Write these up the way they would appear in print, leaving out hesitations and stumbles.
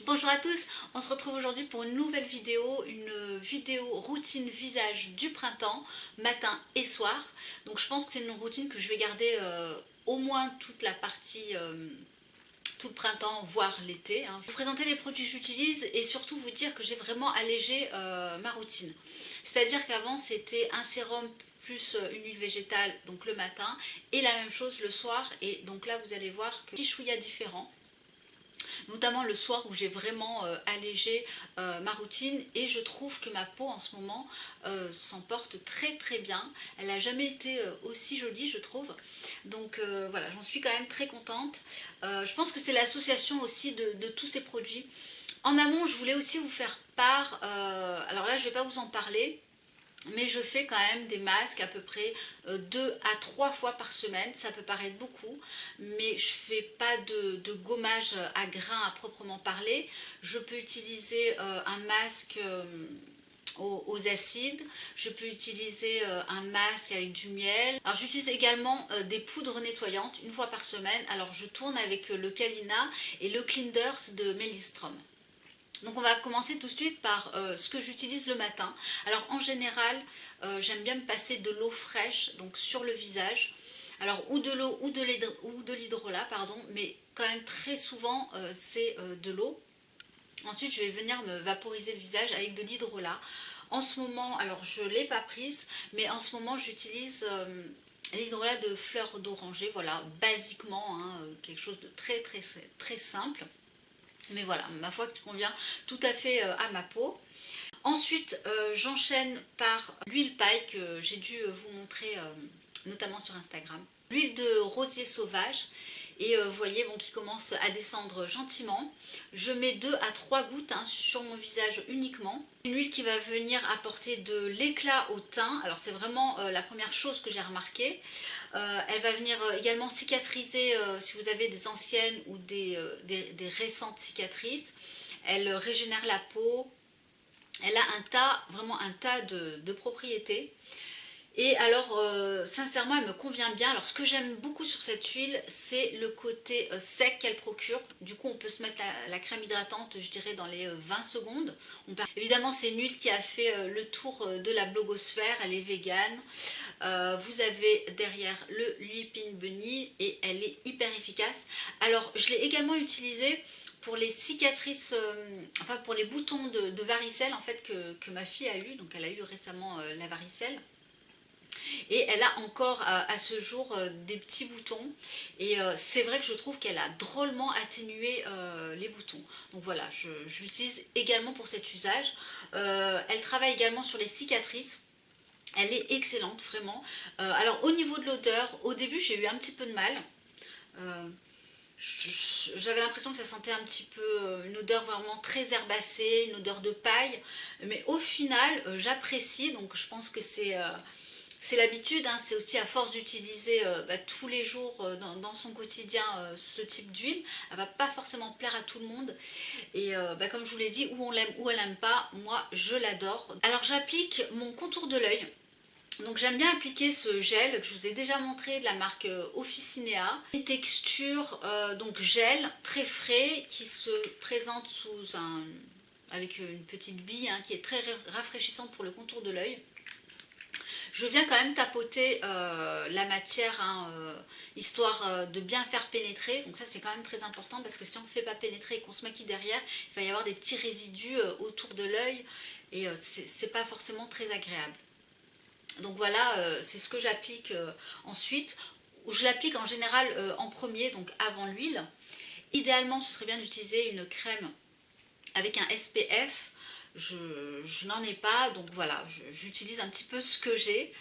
Bonjour à tous, on se retrouve aujourd'hui pour une nouvelle vidéo, une vidéo routine visage du printemps, matin et soir. Donc je pense que c'est une routine que je vais garder au moins toute la partie, tout le printemps, voire l'été. Je vais vous présenter les produits que j'utilise et surtout vous dire que j'ai vraiment allégé ma routine. C'est-à-dire qu'avant c'était un sérum plus une huile végétale donc le matin et la même chose le soir, et donc là vous allez voir que petit chouïa différent, notamment le soir où j'ai vraiment allégé ma routine, et je trouve que ma peau en ce moment s'en porte très très bien. Elle n'a jamais été aussi jolie, je trouve, donc voilà, j'en suis quand même très contente. Je pense que c'est l'association aussi de tous ces produits. En amont, je voulais aussi vous faire part, alors là je ne vais pas vous en parler, mais je fais quand même des masques à peu près 2 à 3 fois par semaine. Ça peut paraître beaucoup, mais je ne fais pas de gommage à grains à proprement parler. Je peux utiliser un masque aux acides, je peux utiliser un masque avec du miel. Alors j'utilise également des poudres nettoyantes une fois par semaine. Alors je tourne avec le Kalina et le Clean Dirt de Melistrom. Donc on va commencer tout de suite par ce que j'utilise le matin. Alors en général, j'aime bien me passer de l'eau fraîche donc sur le visage. Alors ou de l'eau ou de l'hydrolat, pardon, mais quand même très souvent c'est de l'eau. Ensuite je vais venir me vaporiser le visage avec de l'hydrolat. En ce moment, alors je ne l'ai pas prise, mais en ce moment j'utilise l'hydrolat de fleurs d'oranger, voilà, basiquement, hein, quelque chose de très très très simple. Mais voilà, ma foi qui convient tout à fait à ma peau. Ensuite, j'enchaîne par l'huile paille que j'ai dû vous montrer notamment sur Instagram. L'huile de rosier sauvage. Et vous voyez bon, qui commence à descendre gentiment. Je mets 2 à 3 gouttes sur mon visage uniquement. Une huile qui va venir apporter de l'éclat au teint. Alors c'est vraiment la première chose que j'ai remarqué. Elle va venir également cicatriser si vous avez des anciennes ou des récentes cicatrices. Elle régénère la peau. Elle a vraiment un tas de propriétés. Et alors, sincèrement, elle me convient bien. Alors, ce que j'aime beaucoup sur cette huile, c'est le côté sec qu'elle procure. Du coup, on peut se mettre la crème hydratante, je dirais, dans les 20 secondes. Évidemment, c'est une huile qui a fait le tour de la blogosphère. Elle est végane. Vous avez derrière le Lupin Bunny et elle est hyper efficace. Alors, je l'ai également utilisée pour les cicatrices, enfin pour les boutons de varicelle en fait que ma fille a eu. Donc, elle a eu récemment la varicelle. Et elle a encore à ce jour des petits boutons, et c'est vrai que je trouve qu'elle a drôlement atténué les boutons. Donc voilà, je l'utilise également pour cet usage. Elle travaille également sur les cicatrices. Elle est excellente vraiment. Alors au niveau de l'odeur, au début j'ai eu un petit peu de mal. J'avais l'impression que ça sentait un petit peu une odeur vraiment très herbacée, une odeur de paille, mais au final j'apprécie. Donc je pense que c'est l'habitude, hein, c'est aussi à force d'utiliser tous les jours dans son quotidien ce type d'huile. Elle va pas forcément plaire à tout le monde. Et comme je vous l'ai dit, ou on l'aime ou elle n'aime pas, moi je l'adore. Alors j'applique mon contour de l'œil. Donc j'aime bien appliquer ce gel que je vous ai déjà montré de la marque Officinea. Une texture donc gel très frais qui se présente avec une petite bille qui est très rafraîchissante pour le contour de l'œil. Je viens quand même tapoter la matière, histoire de bien faire pénétrer. Donc ça c'est quand même très important, parce que si on ne fait pas pénétrer et qu'on se maquille derrière, il va y avoir des petits résidus autour de l'œil, et c'est pas forcément très agréable. Donc voilà, c'est ce que j'applique ensuite. Je l'applique en général en premier, donc avant l'huile. Idéalement, ce serait bien d'utiliser une crème avec un SPF. Je n'en ai pas, donc voilà, j'utilise un petit peu ce que j'ai.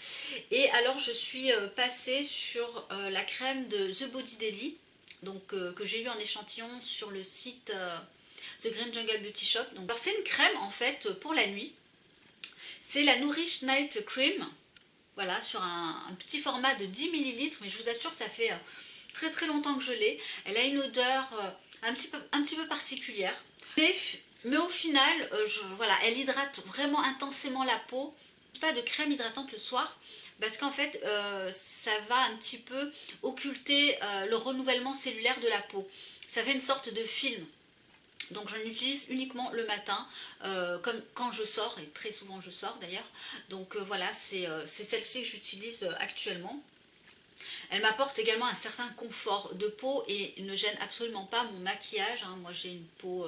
Et alors je suis passée sur la crème de The Body Daily, donc que j'ai eu en échantillon sur le site The Green Jungle Beauty Shop. Alors c'est une crème en fait pour la nuit. C'est la Nourish Night Cream. Voilà, sur un petit format de 10 ml, mais je vous assure, ça fait très très longtemps que je l'ai. Elle a une odeur un petit peu particulière. Mais au final, voilà, elle hydrate vraiment intensément la peau. Pas de crème hydratante le soir, parce qu'en fait, ça va un petit peu occulter le renouvellement cellulaire de la peau. Ça fait une sorte de film. Donc j'en utilise uniquement le matin, comme quand je sors, et très souvent je sors d'ailleurs. Donc voilà, c'est celle-ci que j'utilise actuellement. Elle m'apporte également un certain confort de peau et ne gêne absolument pas mon maquillage, hein. Moi j'ai une peau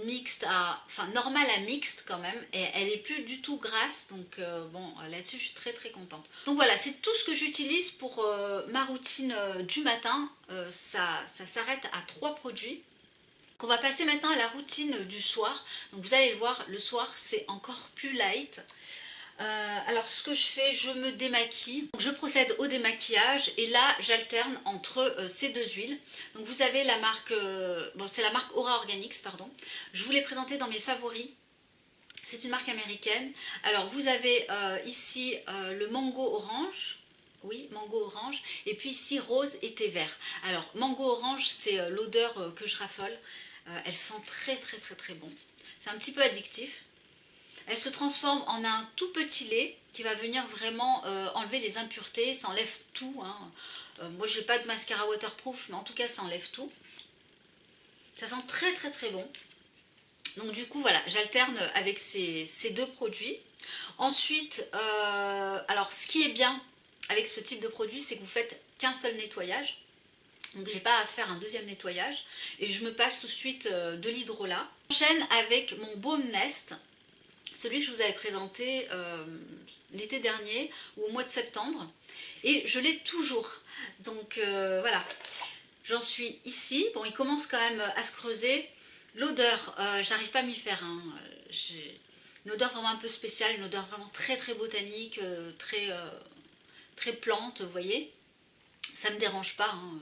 mixte à, enfin normale à mixte quand même, et elle est plus du tout grasse, donc bon, là-dessus je suis très très contente. Donc voilà, c'est tout ce que j'utilise pour ma routine du matin. Ça s'arrête à 3 produits. Donc on va passer maintenant à la routine du soir. Donc vous allez le voir, le soir c'est encore plus light. Alors ce que je fais, je me démaquille. Donc, je procède au démaquillage et là j'alterne entre ces deux huiles. Donc vous avez la marque, bon c'est la marque Aura Organics, pardon. Je vous l'ai présentée dans mes favoris. C'est une marque américaine. Alors vous avez ici le mango orange. Oui, mango orange. Et puis ici rose et thé vert. Alors mango orange, c'est l'odeur que je raffole. Elle sent très très très très bon. C'est un petit peu addictif. Elle se transforme en un tout petit lait qui va venir vraiment enlever les impuretés. Ça enlève tout, hein. Moi j'ai pas de mascara waterproof, mais en tout cas ça enlève tout. Ça sent très très très bon. Donc du coup voilà, j'alterne avec ces deux produits. Ensuite, alors ce qui est bien avec ce type de produit, c'est que vous faites qu'un seul nettoyage. Donc j'ai pas à faire un deuxième nettoyage. Et je me passe tout de suite de l'hydrolat. J'enchaîne avec mon Baume Nest. Celui que je vous avais présenté l'été dernier ou au mois de septembre. Et je l'ai toujours. Donc voilà, j'en suis ici. Bon, il commence quand même à se creuser. L'odeur, j'arrive pas à m'y faire, hein. J'ai une odeur vraiment un peu spéciale, une odeur vraiment très très botanique, très plante, vous voyez. Ça me dérange pas, hein,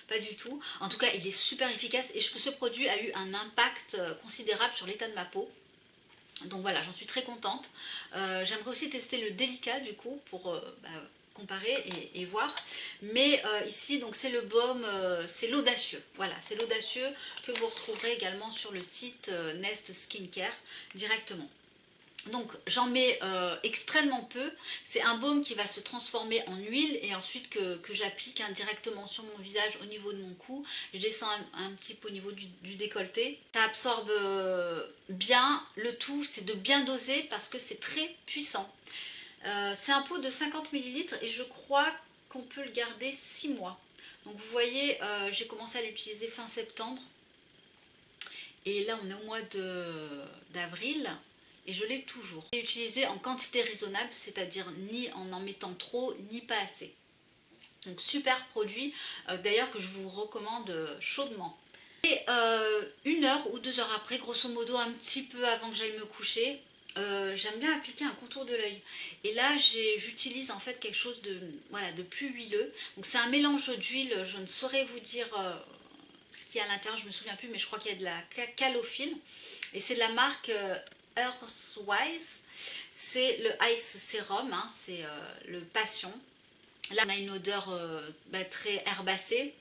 pas du tout. En tout cas, il est super efficace et ce produit a eu un impact considérable sur l'état de ma peau. Donc voilà, j'en suis très contente. J'aimerais aussi tester le délicat du coup pour comparer et voir. Mais ici, donc c'est le baume, c'est l'audacieux. Voilà, c'est l'audacieux que vous retrouverez également sur le site Nest Skincare directement. Donc j'en mets extrêmement peu. C'est un baume qui va se transformer en huile et ensuite que j'applique directement sur mon visage au niveau de mon cou. Je descends un petit peu au niveau du décolleté. Ça absorbe bien. Le tout, c'est de bien doser parce que c'est très puissant. C'est un pot de 50 ml et je crois qu'on peut le garder 6 mois. Donc vous voyez, j'ai commencé à l'utiliser fin septembre. Et là on est au mois d'avril. Et je l'ai toujours. Je l'ai utilisé en quantité raisonnable, c'est-à-dire ni en mettant trop, ni pas assez. Donc super produit, d'ailleurs que je vous recommande chaudement. Et 1 heure ou 2 heures après, grosso modo un petit peu avant que j'aille me coucher, j'aime bien appliquer un contour de l'œil. Et là j'utilise en fait quelque chose de, voilà, de plus huileux. Donc c'est un mélange d'huile, je ne saurais vous dire ce qu'il y a à l'intérieur, je ne me souviens plus, mais je crois qu'il y a de la calophylle. Et c'est de la marque Earthwise, c'est le Ice Serum, hein, c'est le Passion. Là on a une odeur très herbacée.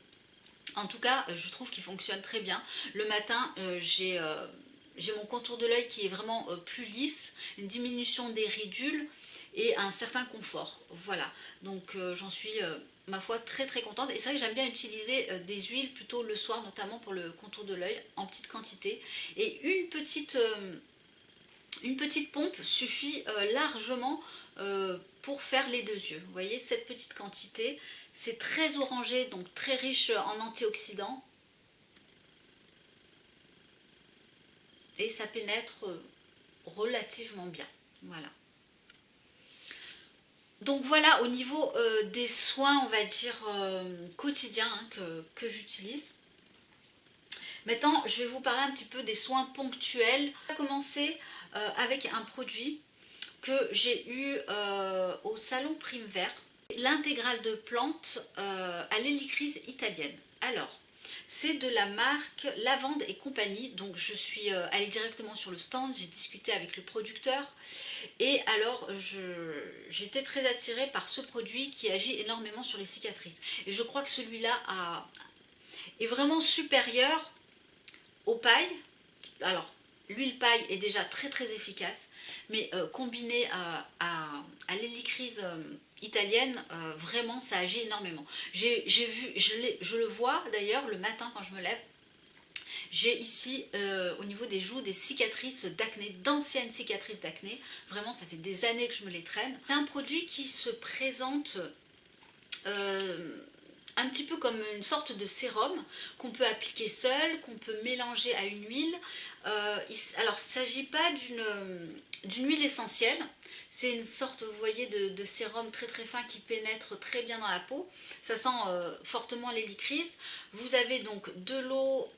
En tout cas je trouve qu'il fonctionne très bien. Le matin j'ai mon contour de l'œil qui est vraiment plus lisse, une diminution des ridules et un certain confort. Voilà, donc j'en suis ma foi très très contente. Et c'est vrai que j'aime bien utiliser des huiles plutôt le soir, notamment pour le contour de l'œil en petite quantité. Et une petite pompe suffit largement pour faire les deux yeux. Vous voyez, cette petite quantité, c'est très orangé, donc très riche en antioxydants. Et ça pénètre relativement bien. Voilà. Donc voilà, au niveau des soins, on va dire, quotidiens, hein, que j'utilise. Maintenant, je vais vous parler un petit peu des soins ponctuels. On va commencer avec un produit que j'ai eu au salon Prime Vert. L'intégrale de plantes à l'hélicryse italienne. Alors, c'est de la marque Lavande et compagnie. Donc je suis allée directement sur le stand, j'ai discuté avec le producteur. Et alors j'étais très attirée par ce produit qui agit énormément sur les cicatrices. Et je crois que celui-là est vraiment supérieur aux pailles. Alors l'huile paille est déjà très très efficace, mais combiné à l'hélicryse italienne, vraiment ça agit énormément. Je le vois d'ailleurs le matin quand je me lève, J'ai ici au niveau des joues des cicatrices d'acné, d'anciennes cicatrices d'acné. Vraiment ça fait des années que je me les traîne. C'est un produit qui se présente un petit peu comme une sorte de sérum qu'on peut appliquer seul, qu'on peut mélanger à une huile. Alors il ne s'agit pas d'une huile essentielle, c'est une sorte, vous voyez, de sérum très très fin qui pénètre très bien dans la peau. Ça sent fortement l'hélicryse. Vous avez donc de l'eau,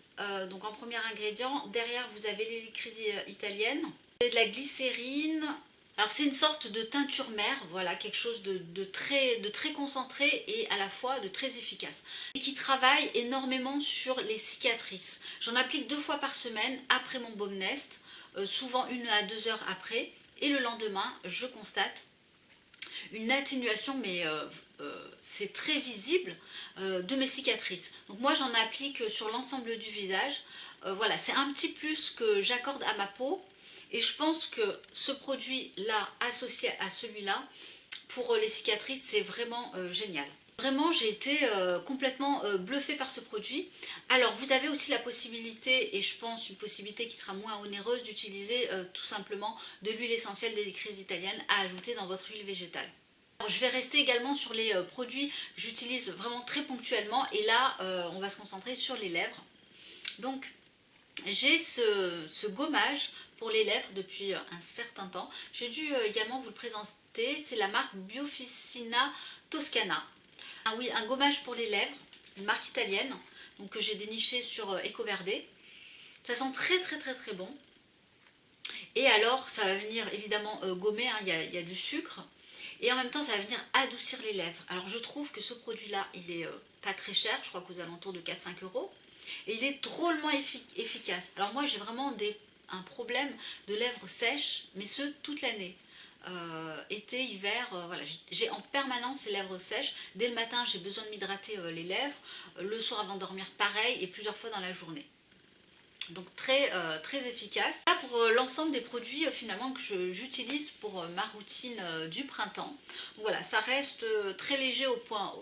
donc en premier ingrédient. Derrière vous avez l'hélicryse italienne. Vous avez de la glycérine. Alors c'est une sorte de teinture mère, voilà, quelque chose de très concentré et à la fois de très efficace. Et qui travaille énormément sur les cicatrices. J'en applique 2 fois par semaine après mon baume Nest, souvent 1 à 2 heures après. Et le lendemain, je constate une atténuation, mais c'est très visible, de mes cicatrices. Donc moi j'en applique sur l'ensemble du visage. Voilà, c'est un petit plus que j'accorde à ma peau. Et je pense que ce produit-là, associé à celui-là, pour les cicatrices, c'est vraiment génial. Vraiment, j'ai été complètement bluffée par ce produit. Alors, vous avez aussi la possibilité, et je pense une possibilité qui sera moins onéreuse, d'utiliser tout simplement de l'huile essentielle d'hélicryse italienne à ajouter dans votre huile végétale. Alors, je vais rester également sur les produits que j'utilise vraiment très ponctuellement. Et là, on va se concentrer sur les lèvres. Donc, j'ai ce gommage pour les lèvres depuis un certain temps. J'ai dû également vous le présenter, c'est la marque Biofficina Toscana. Ah oui, un gommage pour les lèvres, une marque italienne, donc que j'ai déniché sur Ecoverde. Ça sent très très très très bon. Et alors ça va venir évidemment gommer, hein, y a du sucre. Et en même temps ça va venir adoucir les lèvres. Alors je trouve que ce produit là, il est pas très cher, je crois qu'aux alentours de 4-5 €. Et il est drôlement efficace. Alors moi j'ai vraiment un problème de lèvres sèches, mais ce toute l'année. Été, hiver, voilà, j'ai en permanence les lèvres sèches. Dès le matin j'ai besoin de m'hydrater les lèvres, le soir avant de dormir pareil et plusieurs fois dans la journée. Donc très efficace. Là pour l'ensemble des produits finalement que j'utilise pour ma routine du printemps. Donc voilà, ça reste très léger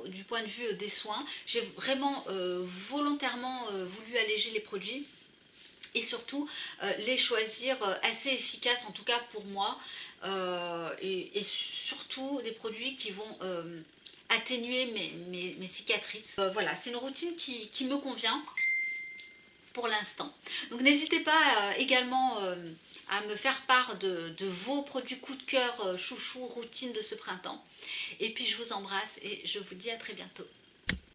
du point de vue des soins. J'ai vraiment volontairement voulu alléger les produits et surtout les choisir assez efficaces, en tout cas pour moi, et surtout des produits qui vont atténuer mes cicatrices. Voilà, c'est une routine qui me convient pour l'instant. Donc n'hésitez pas également à me faire part de vos produits coup de cœur, chouchou, routine de ce printemps. Et puis je vous embrasse et je vous dis à très bientôt.